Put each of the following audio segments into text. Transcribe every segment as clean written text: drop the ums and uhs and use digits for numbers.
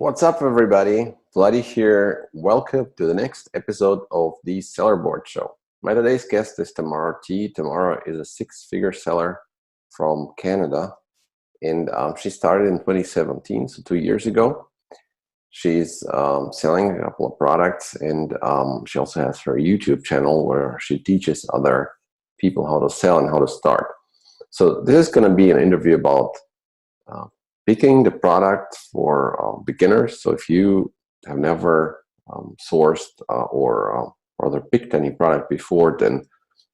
What's up, everybody? Vladi here. Welcome to the next episode of the Sellerboard Show. My today's guest is Tamara Tee. Tamara is a six-figure seller from Canada, and she started in 2017, so 2 years ago. She's selling a couple of products, and she also has her YouTube channel where she teaches other people how to sell and how to start. So this is going to be an interview about uh, picking the product for beginners. So if you have never sourced or rather picked any product before, then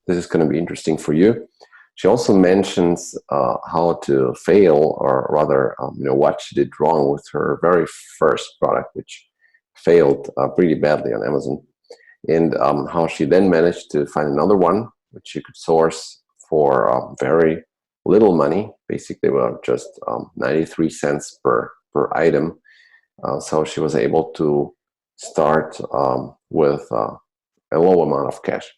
this is going to be interesting for you. She also mentions how to fail, or rather, what she did wrong with her very first product, which failed pretty badly on Amazon, and how she then managed to find another one, which she could source for very little money, basically about just 93 cents per item. So she was able to start with a low amount of cash.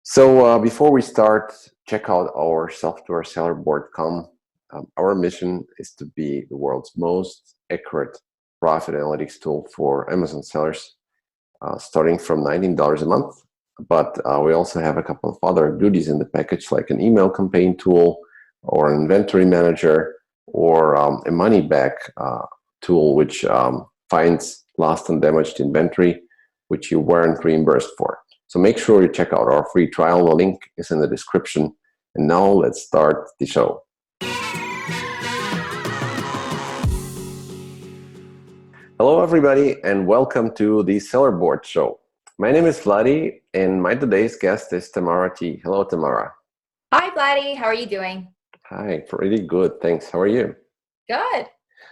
So before we start, check out our software sellerboard.com. Our mission is to be the world's most accurate profit analytics tool for Amazon sellers, starting from $19 a month. But we also have a couple of other goodies in the package, like an email campaign tool or an inventory manager or a money back tool, which finds lost and damaged inventory, which you weren't reimbursed for. So make sure you check out our free trial. The link is in the description. And now let's start the show. Hello, everybody, and welcome to the Sellerboard Show. My name is Vladi, and my today's guest is Tamara Tee. Hello, Tamara. Hi, Vladi. How are you doing? Hi, pretty good. Thanks. How are you? Good.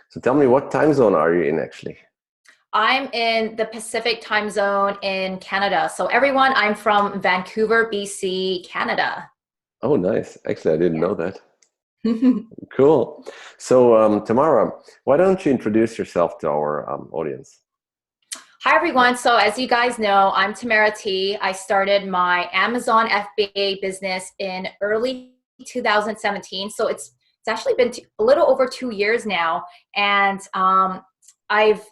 So tell me, what time zone are you in actually? I'm in the Pacific time zone in Canada. So everyone, I'm from Vancouver, BC, Canada. Oh, nice. Actually, I didn't know that. Yeah. Cool. So, Tamara, why don't you introduce yourself to our audience? Hi, everyone. So as you guys know, I'm Tamara Tee. I started my Amazon FBA business in early 2017. So it's actually been a little over 2 years now. And I've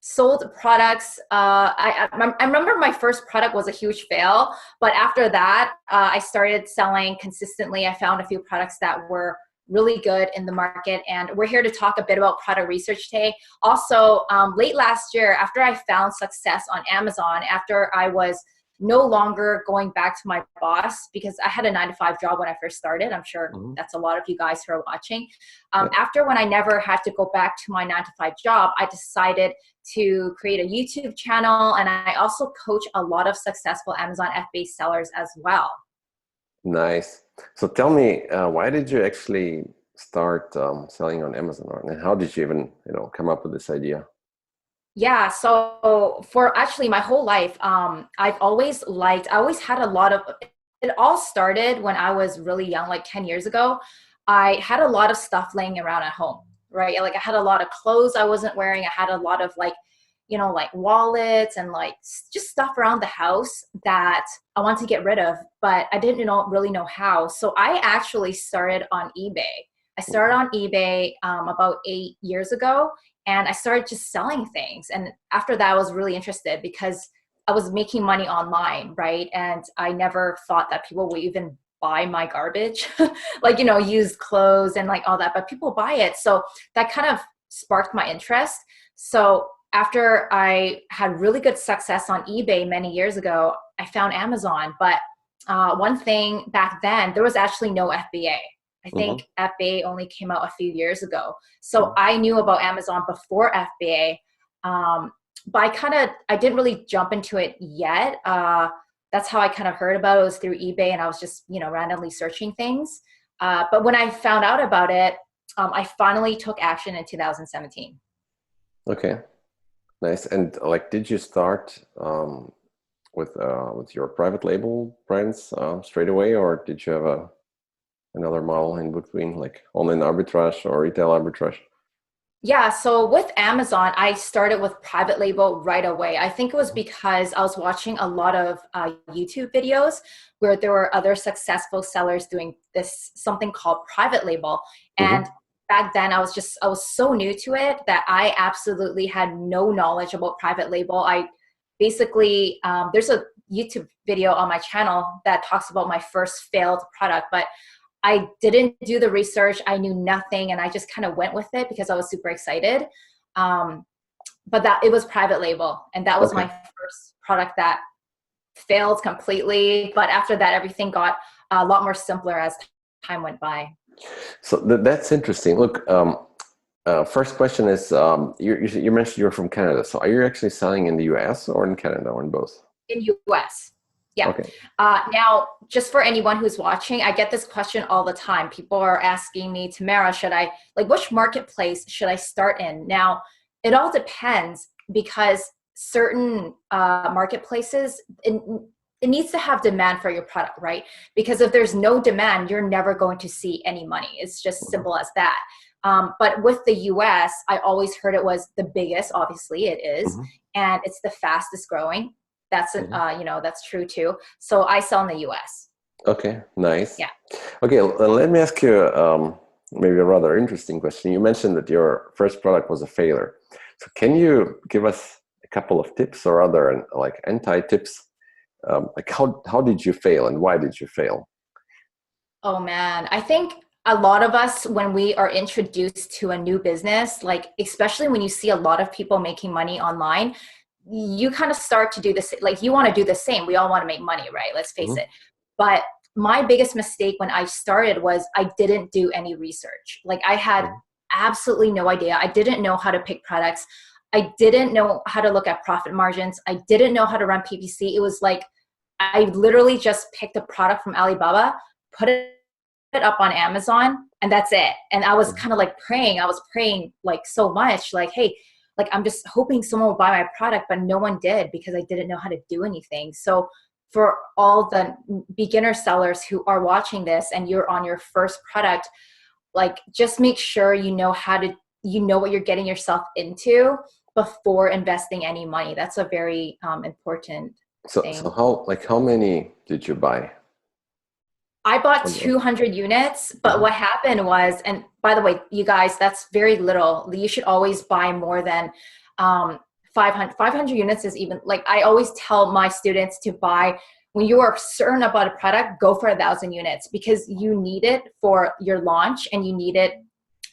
sold products. I remember my first product was a huge fail, but after that, I started selling consistently. I found a few products that were really good in the market, and we're here to talk a bit about product research today. Also, late last year, after I found success on Amazon, after I was no longer going back to my boss, because I had a 9-to-5 job when I first started. I'm sure that's a lot of you guys who are watching. After when I never had to go back to my 9-to-5 job, I decided to create a YouTube channel, and I also coach a lot of successful Amazon FBA sellers as well. Nice. So tell me, why did you actually start selling on Amazon, and how did you even, come up with this idea? Yeah, so for actually my whole life, I always had a lot of, it all started when I was really young, like 10 years ago. I had a lot of stuff laying around at home, right? Like I had a lot of clothes I wasn't wearing. I had a lot of like wallets and like just stuff around the house that I want to get rid of, but I didn't really know how. So I actually started on eBay. I started on eBay about 8 years ago, and I started just selling things. And after that, I was really interested because I was making money online, right? And I never thought that people would even buy my garbage, like, used clothes and like all that, but people buy it. So that kind of sparked my interest. So after I had really good success on eBay many years ago, I found Amazon. But one thing back then, there was actually no FBA. I think FBA only came out a few years ago. So I knew about Amazon before FBA, but I didn't really jump into it yet. That's how I kind of heard about it, was through eBay, and I was just, randomly searching things. But when I found out about it, I finally took action in 2017. Okay, nice. And like, did you start with your private label brands straight away, or did you have another model in between, like online arbitrage or retail arbitrage? Yeah, so with Amazon, I started with private label right away. I think it was because I was watching a lot of YouTube videos where there were other successful sellers doing something called private label. And back then I was so new to it that I absolutely had no knowledge about private label. I basically, there's a YouTube video on my channel that talks about my first failed product, but I didn't do the research. I knew nothing, and I just kind of went with it because I was super excited. But that it was private label, and that was my first product that failed completely. But after that, everything got a lot more simpler as time went by. So that's interesting. Look, first question is, you mentioned you're from Canada. So are you actually selling in the US or in Canada or in both? In US. Yeah. Okay. Now, just for anyone who's watching, I get this question all the time. People are asking me, Tamara, which marketplace should I start in? Now, it all depends, because certain marketplaces, it needs to have demand for your product, right? Because if there's no demand, you're never going to see any money. It's just simple as that. But with the US, I always heard it was the biggest. Obviously it is. And it's the fastest growing. That's that's true too. So I sell in the US. Okay, nice. Yeah. Okay, let me ask you maybe a rather interesting question. You mentioned that your first product was a failure. So can you give us a couple of tips or other like anti-tips? Like how did you fail and why did you fail? Oh man, I think a lot of us, when we are introduced to a new business, like especially when you see a lot of people making money online, you kind of start to do this, like you want to do the same. We all want to make money, right? Let's face it. But my biggest mistake when I started was I didn't do any research. Like I had absolutely no idea. I didn't know how to pick products. I didn't know how to look at profit margins. I didn't know how to run PPC. It was like I literally just picked a product from Alibaba, put it up on Amazon, and that's it. And I was kind of like praying. I was praying like so much, like, hey, like I'm just hoping someone will buy my product, but no one did because I didn't know how to do anything. So for all the beginner sellers who are watching this and you're on your first product, like just make sure you know what you're getting yourself into before investing any money. That's a very important thing. So how many did you buy? I bought 200 units, but what happened was, and by the way, you guys, that's very little. You should always buy more than 500. 500 units is even, like I always tell my students to buy, when you are certain about a product, go for 1,000 units because you need it for your launch and you need it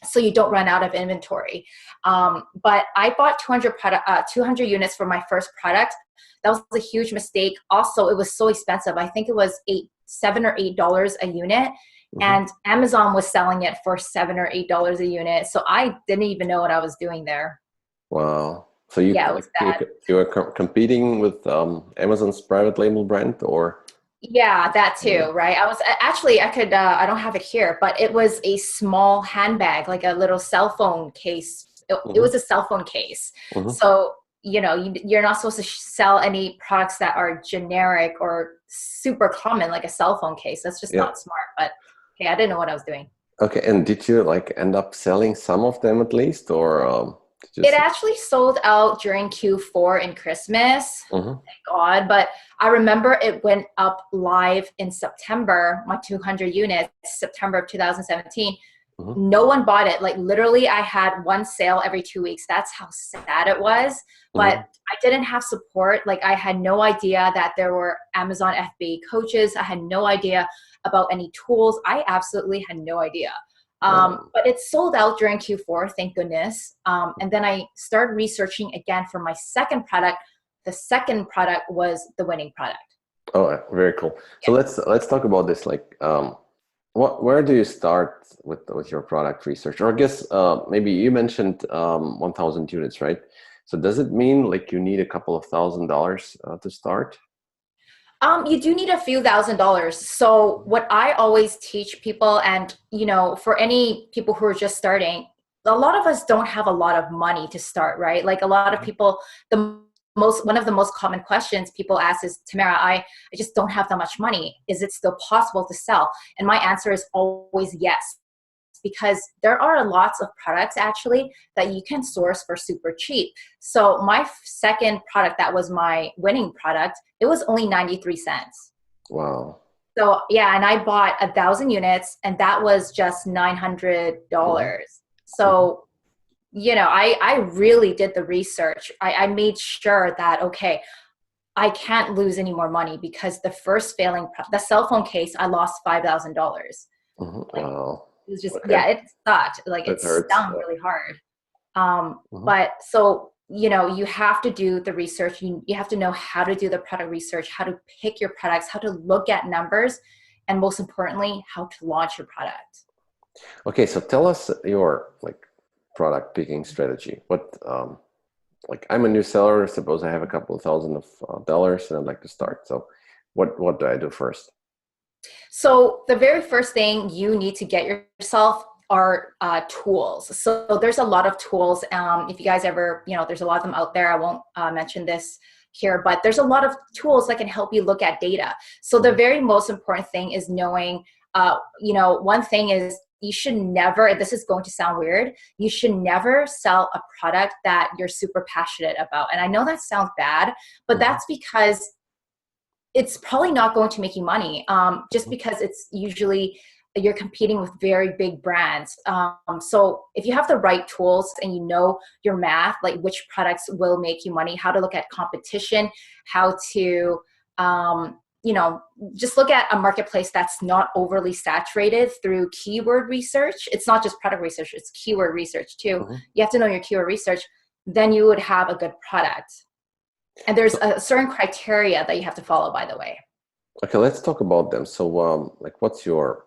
so you don't run out of inventory. But I bought 200 units for my first product. That was a huge mistake. Also, it was so expensive. I think it was $7 or $8 a unit. And Amazon was selling it for $7 or $8 a unit. So I didn't even know what I was doing there. Wow. So you were competing with Amazon's private label brand, or? Yeah, that too, right? I was actually, I don't have it here, but it was a small handbag, like a little cell phone case. It was a cell phone case. So, you're not supposed to sell any products that are generic or super common, like a cell phone case. That's just not smart. But hey, I didn't know what I was doing. Okay, and did you like end up selling some of them at least, or? It actually sold out during Q4 and Christmas, thank God. But I remember it went up live in September, my 200 units, September of 2017. No one bought it. Like literally I had one sale every 2 weeks. That's how sad it was. But I didn't have support. Like I had no idea that there were Amazon FBA coaches. I had no idea about any tools. I absolutely had no idea. But it sold out during Q4, thank goodness. And then I started researching again for my second product. The second product was the winning product. Oh, very cool. So let's talk about this. Like, where do you start with your product research? Or I guess maybe you mentioned 1,000 units, right? So does it mean like you need a couple of $1,000s to start? You do need a few $1,000s. So what I always teach people, and for any people who are just starting, a lot of us don't have a lot of money to start, right? Like a lot of people, one of the most common questions people ask is, Tamara, I just don't have that much money. Is it still possible to sell? And my answer is always yes. Because there are lots of products actually that you can source for super cheap. So my second product, that was my winning product, it was only 93 cents. Wow. So yeah, and I bought 1,000 units and that was just $900. So, I really did the research. I made sure that, okay, I can't lose any more money because the first the cell phone case, I lost $5,000. Like, Wow. it was just, Okay. yeah, it sucked. Like, That it hurts. stung really hard. Mhm. But so, you have to do the research. You have to know how to do the product research, how to pick your products, how to look at numbers, and most importantly, how to launch your product. Okay, so tell us your like product picking strategy. What like I'm a new seller. Suppose I have a couple of thousand of dollars and I'd like to start. So what do I do first? So the very first thing you need to get yourself are tools. So there's a lot of tools. If you guys ever, there's a lot of them out there. I won't mention this here, but there's a lot of tools that can help you look at data. So the Mhm. very most important thing is knowing, one thing is you should never, this is going to sound weird, you should never sell a product that you're super passionate about. And I know that sounds bad, but Mhm. that's because it's probably not going to make you money, just Mhm. because it's usually you're competing with very big brands. So if you have the right tools and you know your math, like which products will make you money, how to look at competition, how to, just look at a marketplace that's not overly saturated through keyword research. It's not just product research, it's keyword research too. Mhm. You have to know your keyword research, then you would have a good product. And there's So a certain criteria that you have to follow, by the way. okay, let's talk about them. So like what's your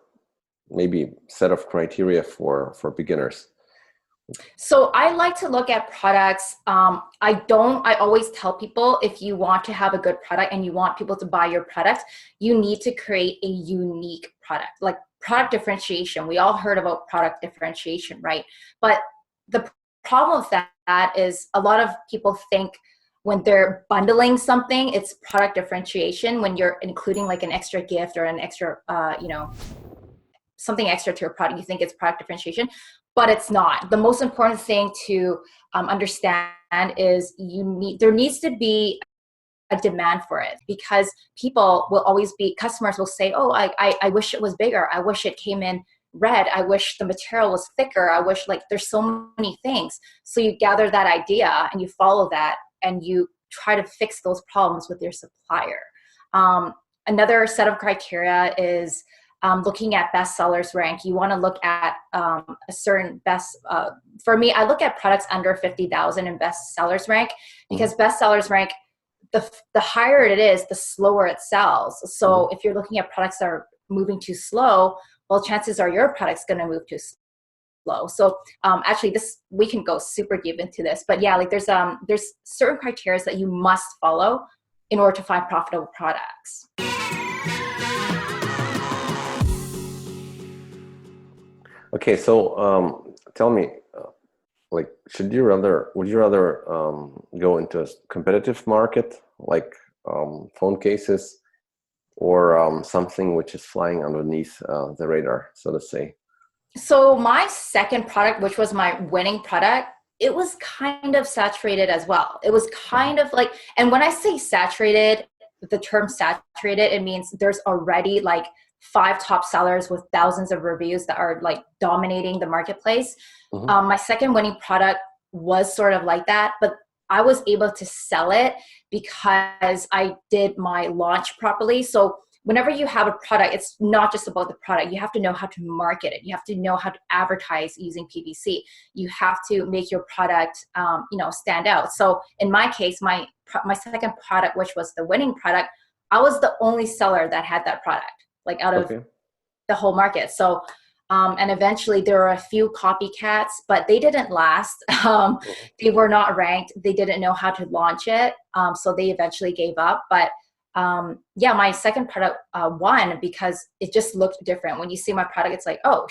maybe set of criteria for beginners? So I like to look at products. I always tell people, if you want to have a good product and you want people to buy your product, you need to create a unique product, like product differentiation. We all heard about product differentiation, right? But the problem with that is a lot of people think when they're bundling something, it's product differentiation. When you're including like an extra gift or an extra, something extra to your product, you think it's product differentiation, but it's not. The most important thing to understand is there needs to be a demand for it, because customers will say, oh, I wish it was bigger, I wish it came in red, I wish the material was thicker, I wish, like, there's so many things. So you gather that idea and you follow that and you try to fix those problems with your supplier. Another set of criteria is looking at bestsellers rank. You want to look at a certain for me, I look at products under 50,000 in bestsellers rank, Mhm. because bestsellers rank, the higher it is, the slower it sells. Mhm. So if you're looking at products that are moving too slow, well, chances are your product's going to move too slow. So actually, we can go super deep into this, but yeah, like there's certain criteria that you must follow in order to find profitable products. Okay, so tell me, like, would you rather go into a competitive market like phone cases, or something which is flying underneath the radar, so to say? So my second product, which was my winning product, it was kind of saturated as well. It was Mhm. kind of like, and when I say saturated, the term saturated, it means there's already like five top sellers with thousands of reviews that are like dominating the marketplace. Mhm. My second winning product was sort of like that, but I was able to sell it because I did my launch properly. So whenever you have a product, it's not just about the product. You have to know how to market it. You have to know how to advertise using PPC. You have to make your product, stand out. So in my case, my second product, which was the winning product, I was the only seller that had that product, like out of Okay. the whole market. So, and eventually there were a few copycats, but they didn't last. Mhm. They were not ranked. They didn't know how to launch it. So they eventually gave up. But yeah, my second product won because it just looked different. When you see my product, it's like, oh,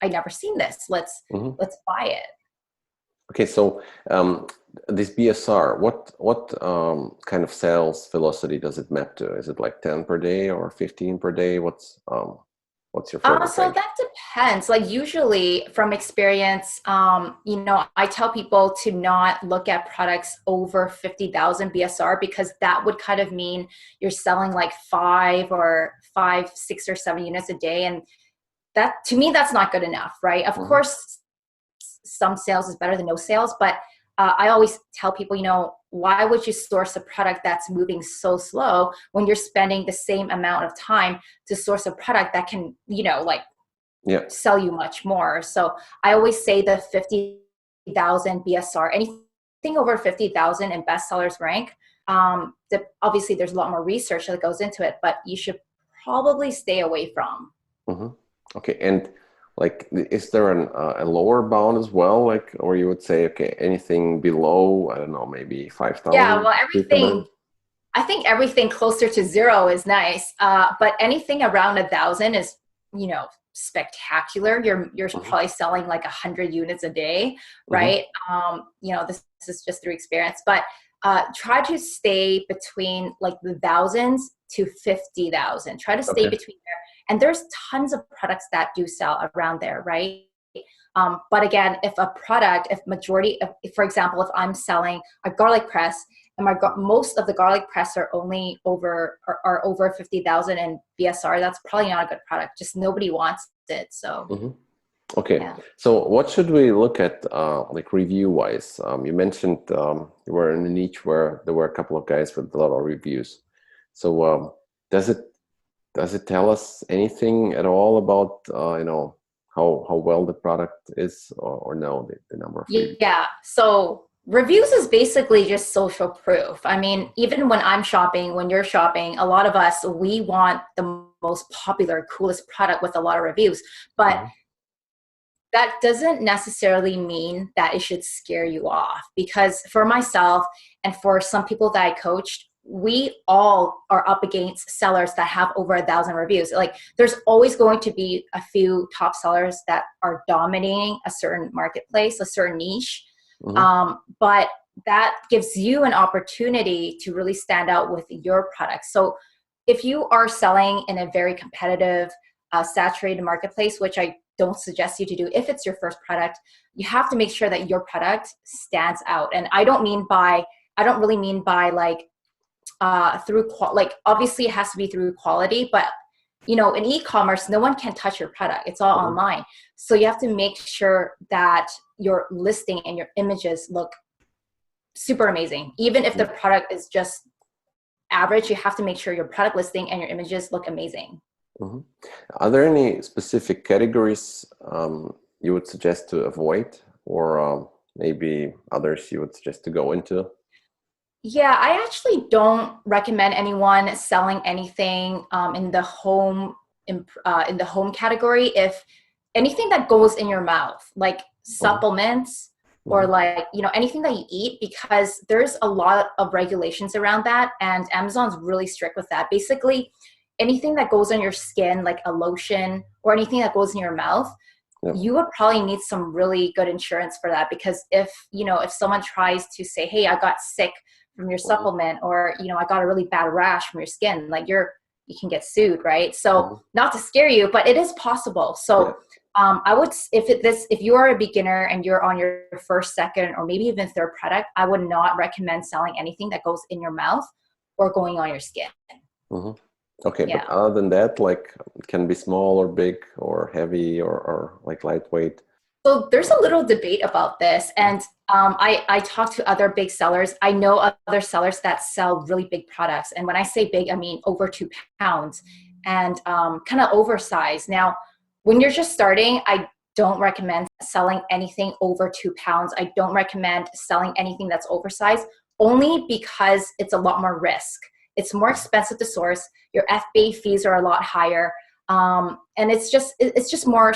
I never seen this. Mhm. Let's buy it. Okay, so this BSR, what kind of sales velocity does it map to? Is it like 10 per day or 15 per day? What's your favorite So range? that depends. Like, usually from experience, I tell people to not look at products over 50,000 BSR, because that would kind of mean you're selling like five, 6 or 7 units a day. And that, to me, that's not good enough, right? Of Mhm. course, some sales is better than no sales, but I always tell people, why would you source a product that's moving so slow when you're spending the same amount of time to source a product that can, Yeah. sell you much more? So I always say the 50,000 BSR, anything over 50,000 in bestsellers rank. Obviously, there's a lot more research that goes into it, but you should probably stay away from. Mm-hmm. Okay, and like, is there a lower bound as well? Like, or you would say, okay, anything below, I don't know, maybe 5,000? Yeah, well, I think everything closer to 0 is nice, but anything around 1,000 is, spectacular. You're probably selling like 100 units a day, right? This is just through experience, but try to stay between like the thousands to 50,000. Try to stay between there. And there's tons of products that do sell around there, right? But again, if for example, if I'm selling a garlic press and most of the garlic press are only over 50,000 in BSR, that's probably not a good product. Just nobody wants it. So. Okay, yeah. So what should we look at, like review-wise? You mentioned you were in a niche where there were a couple of guys with a lot of reviews. So does it tell us anything at all about how well the product is, or no, the number of reviews? Yeah. So reviews is basically just social proof. I mean, even when I'm shopping, when you're shopping, a lot of us, we want the most popular, coolest product with a lot of reviews, but that doesn't necessarily mean that it should scare you off, because for myself and for some people that I coached, we all are up against sellers that have over 1,000 reviews. Like, there's always going to be a few top sellers that are dominating a certain marketplace, a certain niche. But that gives you an opportunity to really stand out with your product. So if you are selling in a very competitive, saturated marketplace, which I don't suggest you to do if it's your first product, you have to make sure that your product stands out. And I don't really mean by like obviously it has to be through quality, but in e-commerce, no one can touch your product. It's all online. So you have to make sure that your listing and your images look super amazing. Even if the product is just average, you have to make sure your product listing and your images look amazing. Are there any specific categories you would suggest to avoid, or maybe others you would suggest to go into? Yeah, I actually don't recommend anyone selling anything in the home category. If anything that goes in your mouth, like supplements or like anything that you eat, because there's a lot of regulations around that, and Amazon's really strict with that. Basically, anything that goes on your skin, like a lotion or anything that goes in your mouth, you would probably need some really good insurance for that, because if someone tries to say, hey, I got sick from your supplement, or I got a really bad rash from your skin, like you can get sued, right? So not to scare you, but it is possible. So I would, if you are a beginner and you're on your first, second, or maybe even third product, I would not recommend selling anything that goes in your mouth or going on your skin. Okay, but other than that, like, it can be small or big or heavy or like lightweight. So there's a little debate about this, and I talk to other big sellers. I know other sellers that sell really big products, and when I say big, I mean over 2 pounds and kind of oversized. Now, when you're just starting, I don't recommend selling anything over 2 pounds. I don't recommend selling anything that's oversized, only because it's a lot more risk. It's more expensive to source. Your FBA fees are a lot higher. And it's just more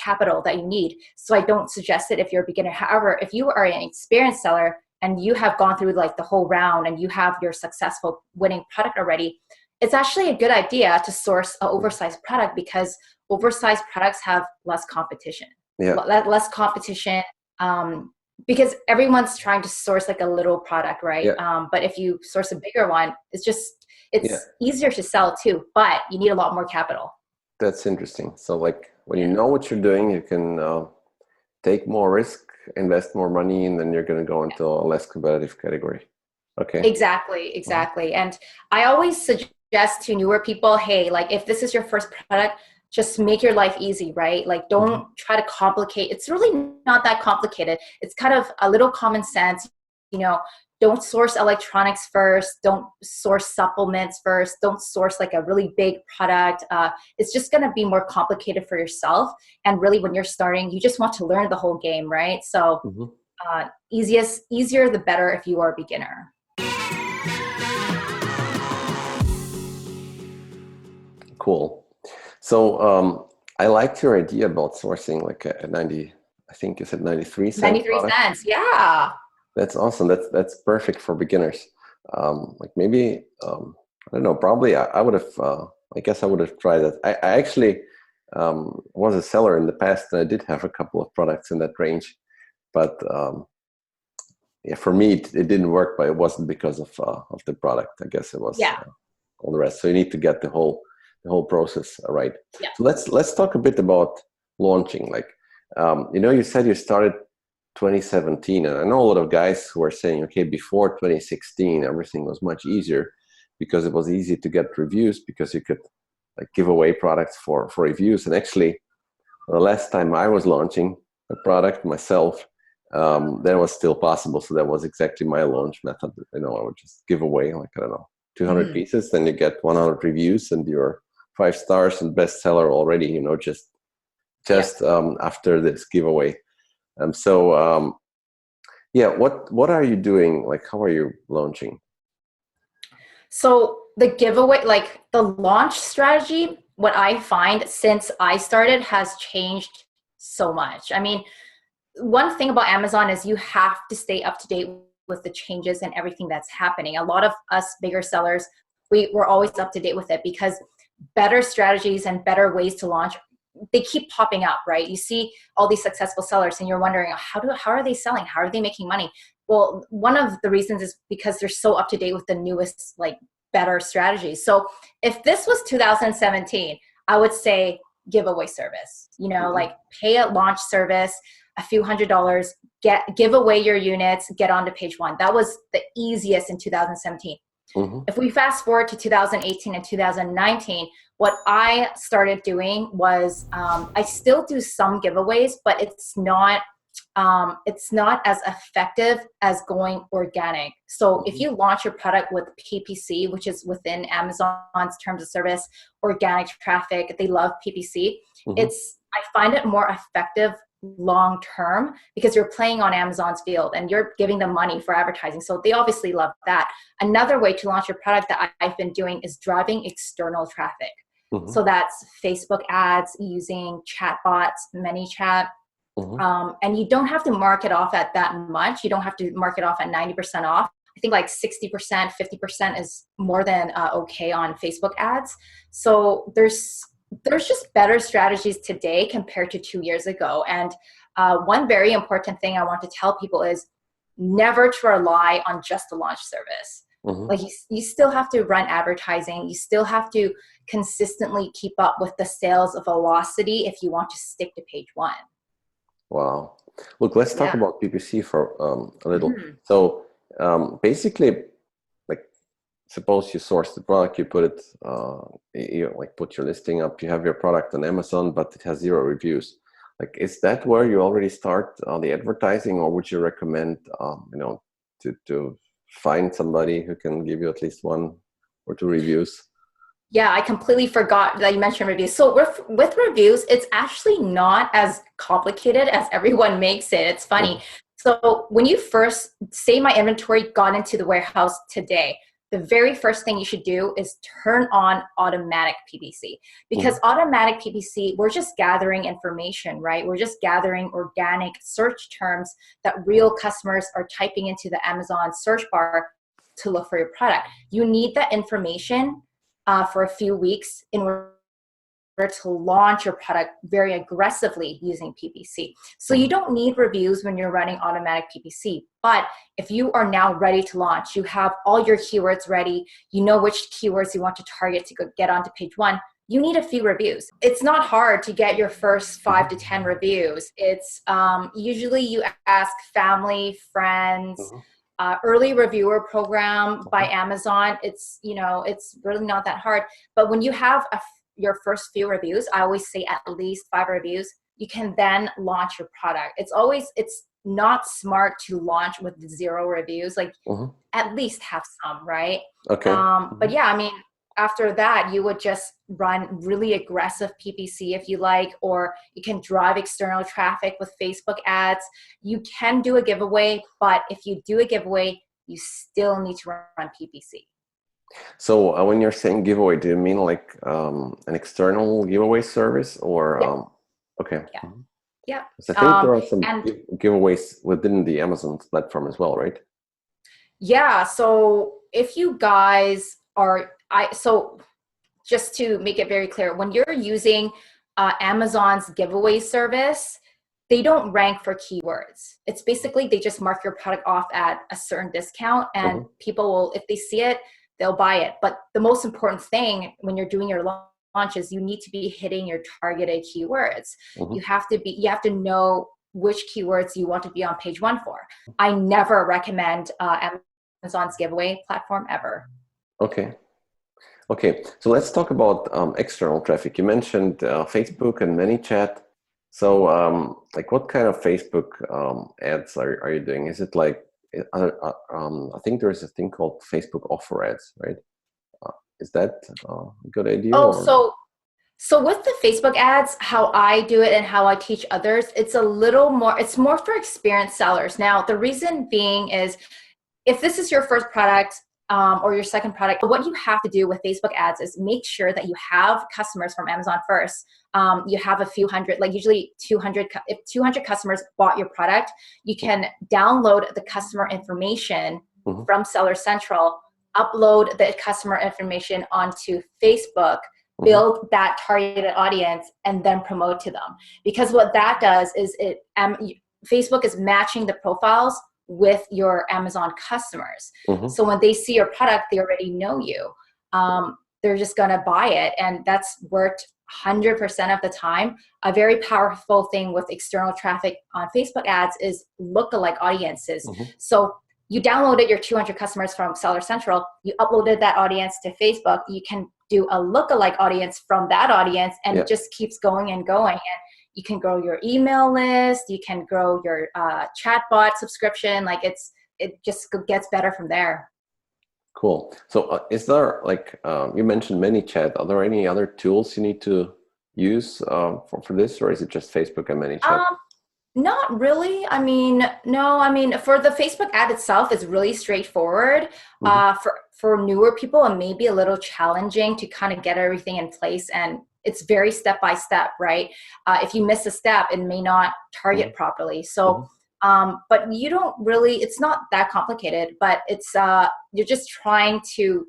capital that you need. So I don't suggest it if you're a beginner. However, if you are an experienced seller and you have gone through like the whole round and you have your successful winning product already, it's actually a good idea to source an oversized product, because oversized products have less competition. Less competition. Because everyone's trying to source like a little product, right? But if you source a bigger one, it's easier to sell too, but you need a lot more capital. That's interesting. So like, when you know what you're doing, you can take more risk, invest more money, and then you're going to go into a less competitive category. Okay. Exactly. And I always suggest to newer people, hey, like if this is your first product, just make your life easy, right? Like, don't try to complicate. It's really not that complicated. It's kind of a little common sense, you know. Don't source electronics first. Don't source supplements first. Don't source like a really big product. It's just going to be more complicated for yourself. And really, when you're starting, you just want to learn the whole game, right? So easier the better if you are a beginner. Cool. So I liked your idea about sourcing like a 90, I think you said 93 cent 93 product. cents. Yeah. That's awesome. That's perfect for beginners. Like maybe I don't know. Probably I would have. I guess I would have tried that. I actually was a seller in the past, and I did have a couple of products in that range. But yeah, for me it didn't work. But it wasn't because of the product. I guess it was all the rest. So you need to get the whole process right. Yeah. So let's talk a bit about launching. Like you said you started 2017, and I know a lot of guys who are saying, okay, before 2016 everything was much easier because it was easy to get reviews because you could like give away products for reviews. And actually the last time I was launching a product myself, that was still possible. So that was exactly my launch method. I would just give away like, I don't know, 200 pieces, then you get 100 reviews and you're 5 stars and bestseller already, just after this giveaway. What are you doing? Like, how are you launching? So the giveaway, like the launch strategy, what I find since I started has changed so much. I mean, one thing about Amazon is you have to stay up to date with the changes and everything that's happening. A lot of us bigger sellers, we're always up to date with it because better strategies and better ways to launch, they keep popping up, right? You see all these successful sellers and you're wondering, how are they selling? How are they making money? Well, one of the reasons is because they're so up to date with the newest, like better strategies. So if this was 2017, I would say giveaway service, like pay a launch service, a few $100s, give away your units, get onto page one. That was the easiest in 2017. If we fast forward to 2018 and 2019, what I started doing was I still do some giveaways, but it's not as effective as going organic. So if you launch your product with PPC, which is within Amazon's terms of service, organic traffic, they love PPC. I find it more effective long term because you're playing on Amazon's field and you're giving them money for advertising. So they obviously love that. Another way to launch your product that I've been doing is driving external traffic. So that's Facebook ads, using chatbots, ManyChat. And you don't have to mark it off at that much. You don't have to mark it off at 90% off. I think like 60%, 50% is more than okay on Facebook ads. So there's just better strategies today compared to 2 years ago. And one very important thing I want to tell people is never to rely on just the launch service. Like you still have to run advertising. You still have to consistently keep up with the sales velocity if you want to stick to page one. Wow. Look, let's talk about PPC for a little. So basically, like, suppose you source the product, you put it, put your listing up, you have your product on Amazon, but it has 0 reviews. Like, is that where you already start the advertising, or would you recommend, to find somebody who can give you at least 1 or 2 reviews? Yeah, I completely forgot that you mentioned reviews. So with reviews, it's actually not as complicated as everyone makes it. It's funny. So when you first say my inventory got into the warehouse today, the very first thing you should do is turn on automatic PPC, because automatic PPC, we're just gathering information, right? We're just gathering organic search terms that real customers are typing into the Amazon search bar to look for your product. You need that information for a few weeks in order to launch your product very aggressively using PPC. So you don't need reviews when you're running automatic PPC. But if you are now ready to launch, you have all your keywords ready, you know which keywords you want to target to get onto page one, you need a few reviews. It's not hard to get your first 5 to 10 reviews. It's usually you ask family, friends, early reviewer program by Amazon. It's, it's really not that hard. But when you have your first few reviews, I always say at least 5 reviews, you can then launch your product. It's not smart to launch with 0 reviews. Like at least have some, right? Okay. But yeah, I mean, after that, you would just run really aggressive PPC if you like, or you can drive external traffic with Facebook ads. You can do a giveaway, but if you do a giveaway, you still need to run PPC. So when you're saying giveaway, do you mean like an external giveaway service or? Yeah. Okay. Yeah. Yeah. 'Cause I think there are some and giveaways within the Amazon platform as well, right? yeah, so if you guys are, so just to make it very clear, when you're using Amazon's giveaway service, they don't rank for keywords. It's basically they just mark your product off at a certain discount, and people will, if they see it, they'll buy it. But the most important thing when you're doing your launch is you need to be hitting your targeted keywords. You have to know which keywords you want to be on page 1 for. I never recommend Amazon's giveaway platform ever. Okay. Okay, so let's talk about external traffic. You mentioned Facebook and ManyChat. So, like, what kind of Facebook ads are you doing? Is it like, I think there is a thing called Facebook offer ads, right? Is that a good idea? Oh, so with the Facebook ads, how I do it and how I teach others, it's more for experienced sellers. Now, the reason being is if this is your first product or your second product, what you have to do with Facebook ads is make sure that you have customers from Amazon first. You have a few hundred, like usually 200, if 200 customers bought your product, you can download the customer information from Seller Central, upload the customer information onto Facebook, build that targeted audience, and then promote to them. Because what that does is Facebook is matching the profiles with your Amazon customers. So when they see your product, they already know you. They're just gonna buy it, and that's worked 100% of the time. A very powerful thing with external traffic on Facebook ads is lookalike audiences. So you downloaded your 200 customers from Seller Central, you uploaded that audience to Facebook, you can do a lookalike audience from that audience, and it just keeps going and going. And you can grow your email list, you can grow your chatbot subscription. Like it just gets better from there. Cool. So is there, like, you mentioned ManyChat, are there any other tools you need to use for this, or is it just Facebook and ManyChat? Not really. I mean, no, I mean, for the Facebook ad itself, it's really straightforward. For newer people, it may be a little challenging to kind of get everything in place, and it's very step by step, right? If you miss a step, it may not target properly. So, but you don't really, it's not that complicated, but it's, you're just trying to,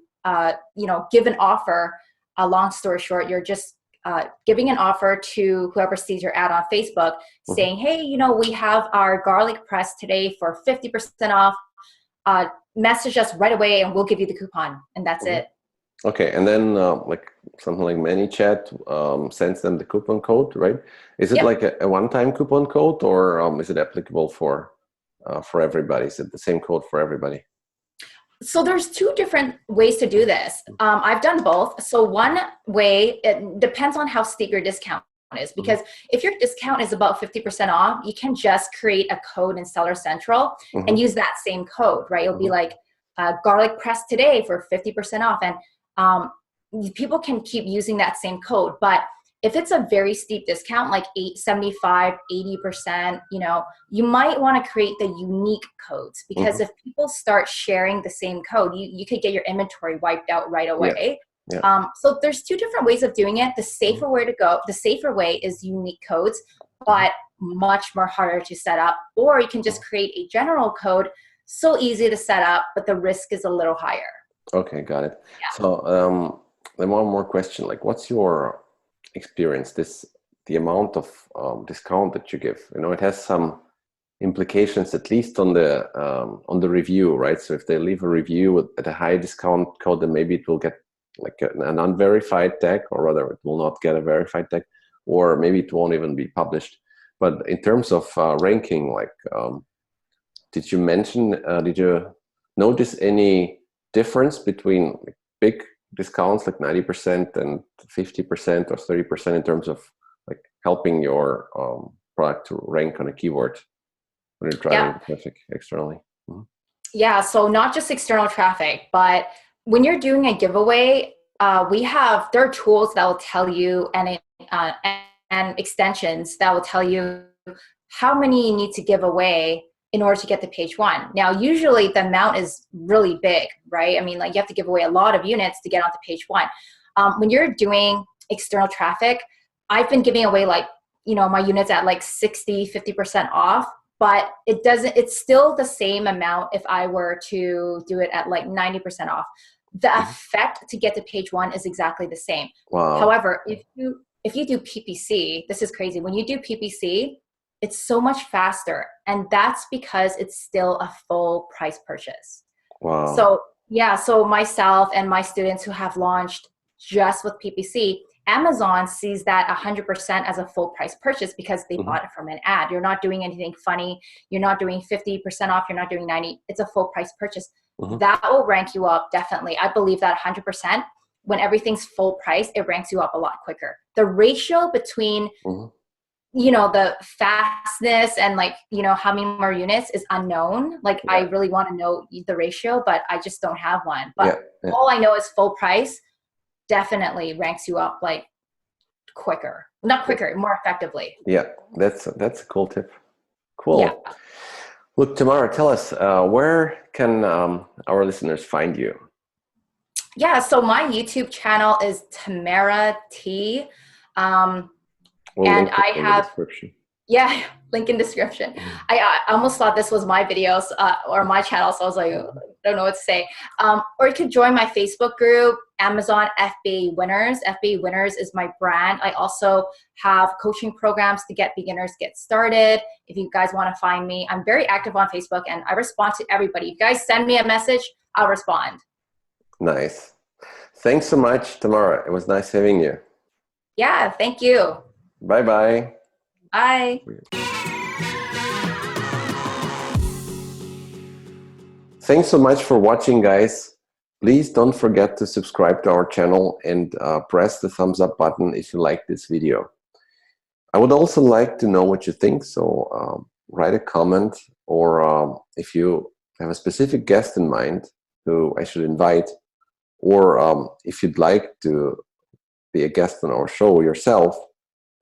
give an offer. A long story short, you're just giving an offer to whoever sees your ad on Facebook, saying, hey, we have our garlic press today for 50% off. Message us right away and we'll give you the coupon, and that's it. Okay, and then like something like ManyChat sends them the coupon code, right? Is it like a one-time coupon code, or is it applicable for everybody? Is it the same code for everybody? So there's 2 different ways to do this. I've done both. So one way, it depends on how steep your discount is, because if your discount is about 50% off, you can just create a code in Seller Central and use that same code, right? It'll be like garlic press today for 50% off. And people can keep using that same code. But if it's a very steep discount, like 75, 80%, you might want to create the unique codes, because if people start sharing the same code, you could get your inventory wiped out right away. So there's 2 different ways of doing it. The safer way to go, the safer way is unique codes, but much more harder to set up. Or you can just create a general code, so easy to set up, but the risk is a little higher. Okay, got it. So then one more question, like, what's your experience, the amount of discount that you give? It has some implications, at least on the review, right? So if they leave a review at a high discount code, then maybe it will get like an unverified tag, or rather it will not get a verified tag, or maybe it won't even be published. But in terms of ranking, like, did you notice any difference between big discounts like 90% and 50% or 30% in terms of like helping your product to rank on a keyword when you're driving Yeah. traffic externally? Yeah, so not just external traffic, but when you're doing a giveaway, there are tools that will tell you and extensions that will tell you how many you need to give away in order to get to page one. Now, usually the amount is really big, right? I mean, like you have to give away a lot of units to get onto page one. When you're doing external traffic, I've been giving away like, my units at like 60, 50% off, but it's still the same amount if I were to do it at like 90% off. The effect to get to page one is exactly the same. Wow. However, if you do PPC, this is crazy. When you do PPC, it's so much faster. And that's because it's still a full price purchase. Wow. So yeah, so myself and my students who have launched just with PPC, Amazon sees that 100% as a full price purchase because they bought it from an ad. You're not doing anything funny. You're not doing 50% off. You're not doing 90. It's a full price purchase. That will rank you up, definitely. I believe that 100%. When everything's full price, it ranks you up a lot quicker. The ratio between, the fastness and like, how many more units is unknown. Like I really want to know the ratio, but I just don't have one. But all I know is full price definitely ranks you up like quicker, not quicker, more effectively. Yeah, that's a cool tip. Cool. Yeah. Look, Tamara, tell us, where can our listeners find you? Yeah, so my YouTube channel is Tamara Tee. We'll and link it I in have, the description. Yeah, link in description. I almost thought this was my videos or my channel, so I was like, I don't know what to say. Or you could join my Facebook group, Amazon FBA Winners. FBA Winners is my brand. I also have coaching programs to get beginners get started. If you guys want to find me, I'm very active on Facebook and I respond to everybody. If you guys send me a message, I'll respond. Nice. Thanks so much, Tamara. It was nice having you. Yeah, thank you. Bye-bye. Bye. Thanks so much for watching, guys. Please don't forget to subscribe to our channel and press the thumbs up button if you like this video. I would also like to know what you think, so write a comment, or if you have a specific guest in mind who I should invite, or if you'd like to be a guest on our show yourself,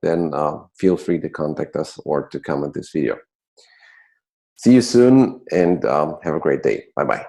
then feel free to contact us or to comment this video. See you soon and have a great day. Bye-bye.